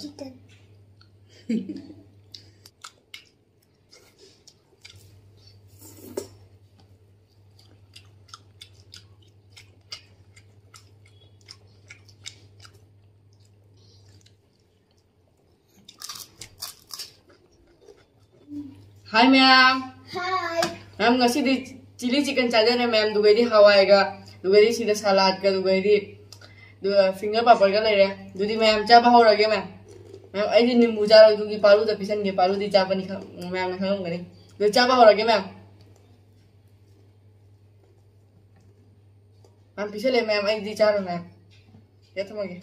Chicken. Hi ma'am. Hi ma'am ngasi chilli chicken चाजने ma'am दुगैदी हवाई का दुगैदी सीधा सलाद का दुगैदी फिंगर पापड़ का ले रहे दुदी मैम चाबा हो रगे मैम मैम आई नींबू चारो दुगी पालू द पिसन के पालू दी चाबा नहीं मैम ने खाऊंगा नहीं दो चाबा हो रगे मैम मैम पिछले मैम आई दी चारो मैम ये तो मगे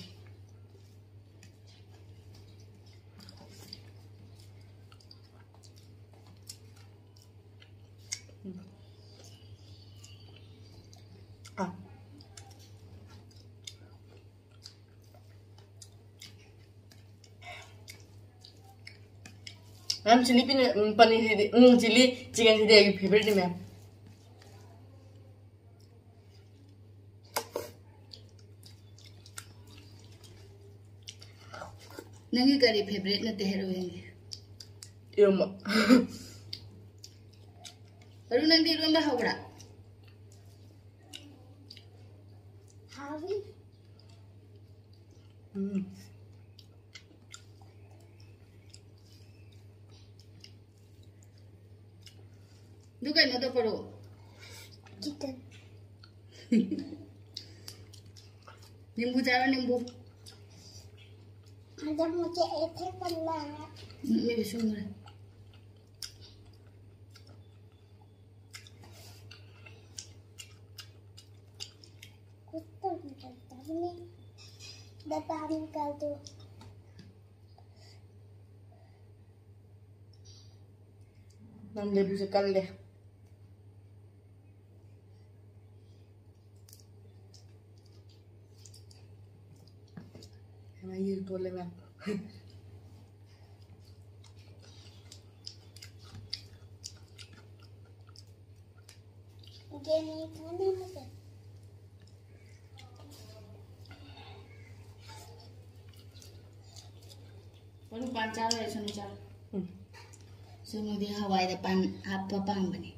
ma'am chilli paneer chilli chicken सी फेवरेट है मैम नंगी करी फेवरेट नते हेरोइन इरोम्बा अरु नंदी इरोम्बा हौरा हावी दुकान न तो पड़ो चिकन। नींबू चारो नींबू जब मुझे ऐसे करना है मैं भी सुन रहा कुछ तो निकलता ही नहीं डब्बा निकाल दो मैम लेबू से कर ले ये बोले मैम ये नहीं खाना मुझे पड़ो पान चारो है सुनो चारो सुनो दे हवाई दे पान आप पान बने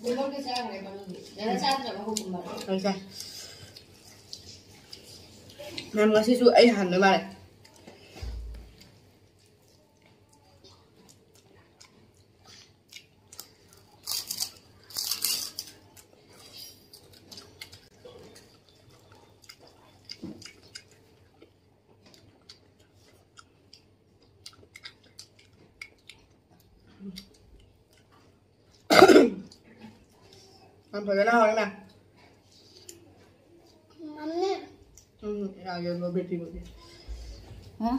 Belum ke saya nggak baru. Jangan saat nggak mau hukum baru. Oke. Ma'am ngasih su ai hẳn nữa mà này. Ăn thử cái nào đấy nè. Mắm nè. Rồi rồi rồi bịt đi một đi. hả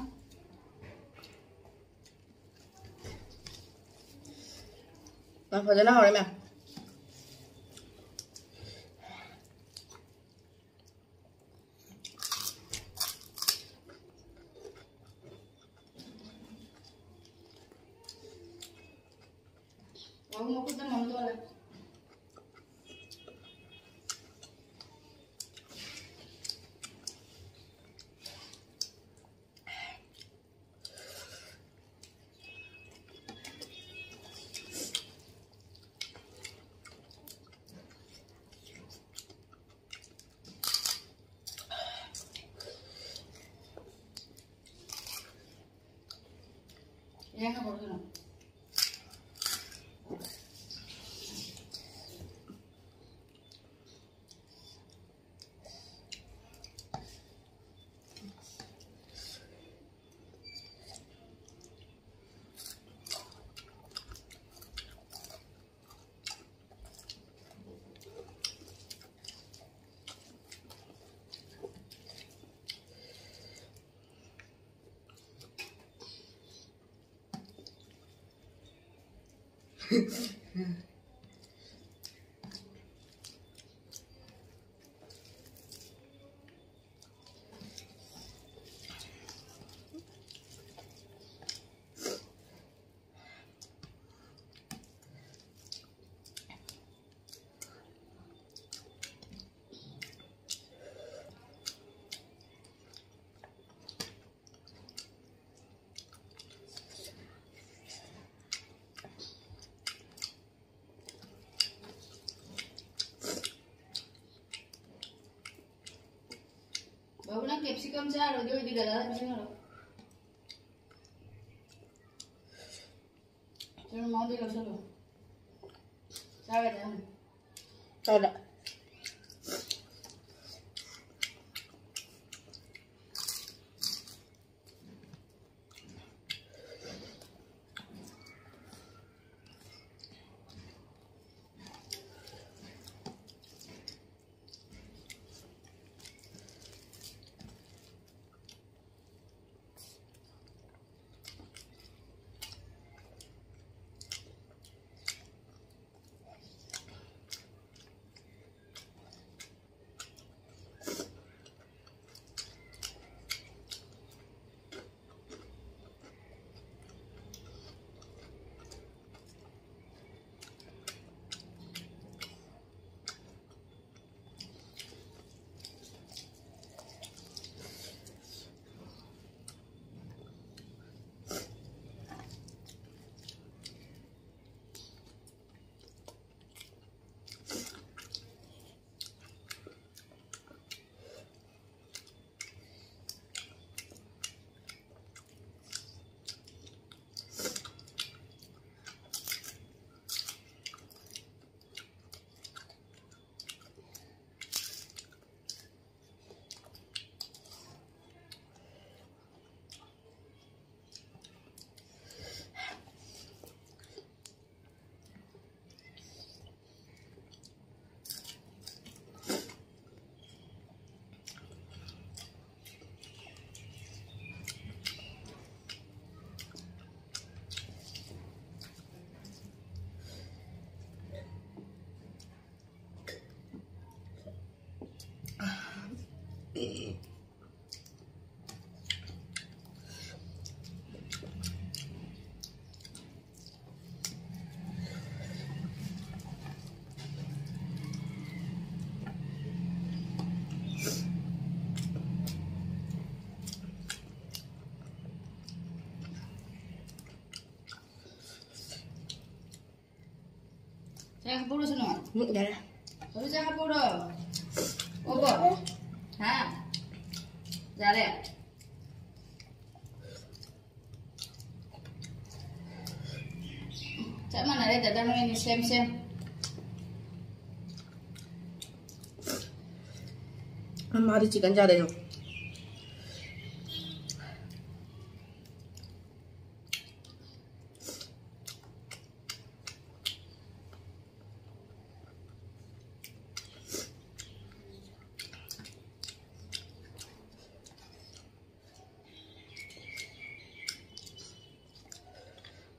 Phải thế nào đấy mẹ? Aku mau kita mau tuh lah. Yang apa tuh? Baru nak capsicum saya lo, dia tidak ada macam mana? Jangan mau dia kasih lo. Saya ada. Ada. Saya kapuro semua. Dah. Baru saya kapuro. Opo. Hah? Jare. Cak mana ada dadang ini sem. हमारी chicken ज़्यादा हो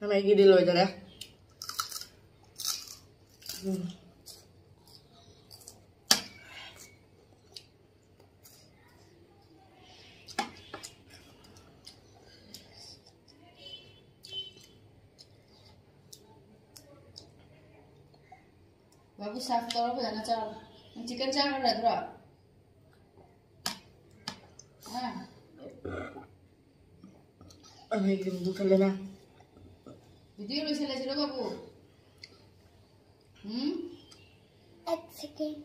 này ghi đi lồi rồi đấy. Babu saaf toro ko jana chal. Chicken chal ra dro. Này ghi bút lên nào. Video lo sila sila babu. एक second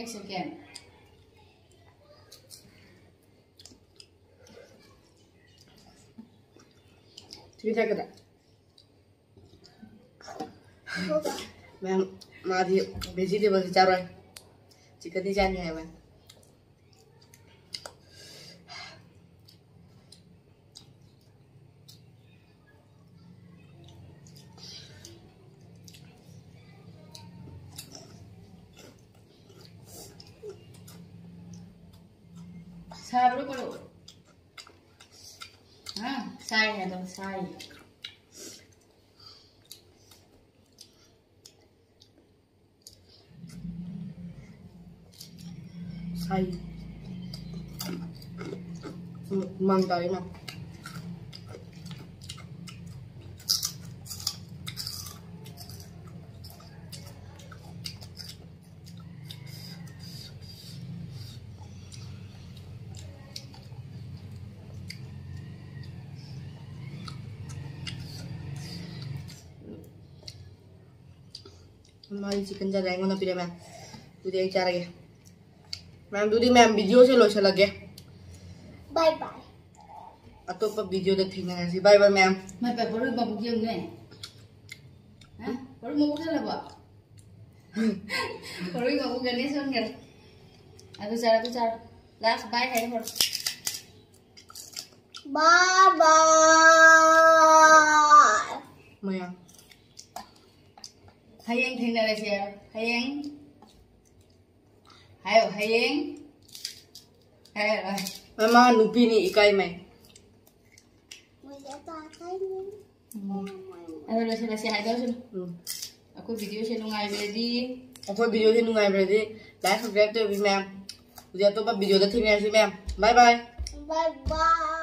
1 second. ठीक है कदा. होगा ma'am Maghi vegetable से चार रहा है. चिकन ही जानी है मैम. Sabro palo. Sai है तो sai. Say. Mang tới nào. हमारी चिकन जा रहेंगे ना फिर मैम दूध एक चार गया मैम दूधी मैम वीडियो से लोचा लग गया बाय बाय अतोप वीडियो तो ठीक है बाय बाय मैम मैं पेपर में बाबू क्यों नहीं हैं और मैं उठा लगा और भी बाबू करने सुन कर अभी चार लास्ट बाय है और बाय बाय मैं Hayeng thengna le sia hayeng hayo hayeng hayo मैं माँ नुपी नहीं इकाई में मुझे तो आता ही नहीं ada le sia hayo sun aku video se lungai beredi और वीडियो से नुंगाई बड़े लाइक सब्सक्राइब तो भी मैम मुझे तो वीडियो तो ठीक है ma'am bye bye bye bye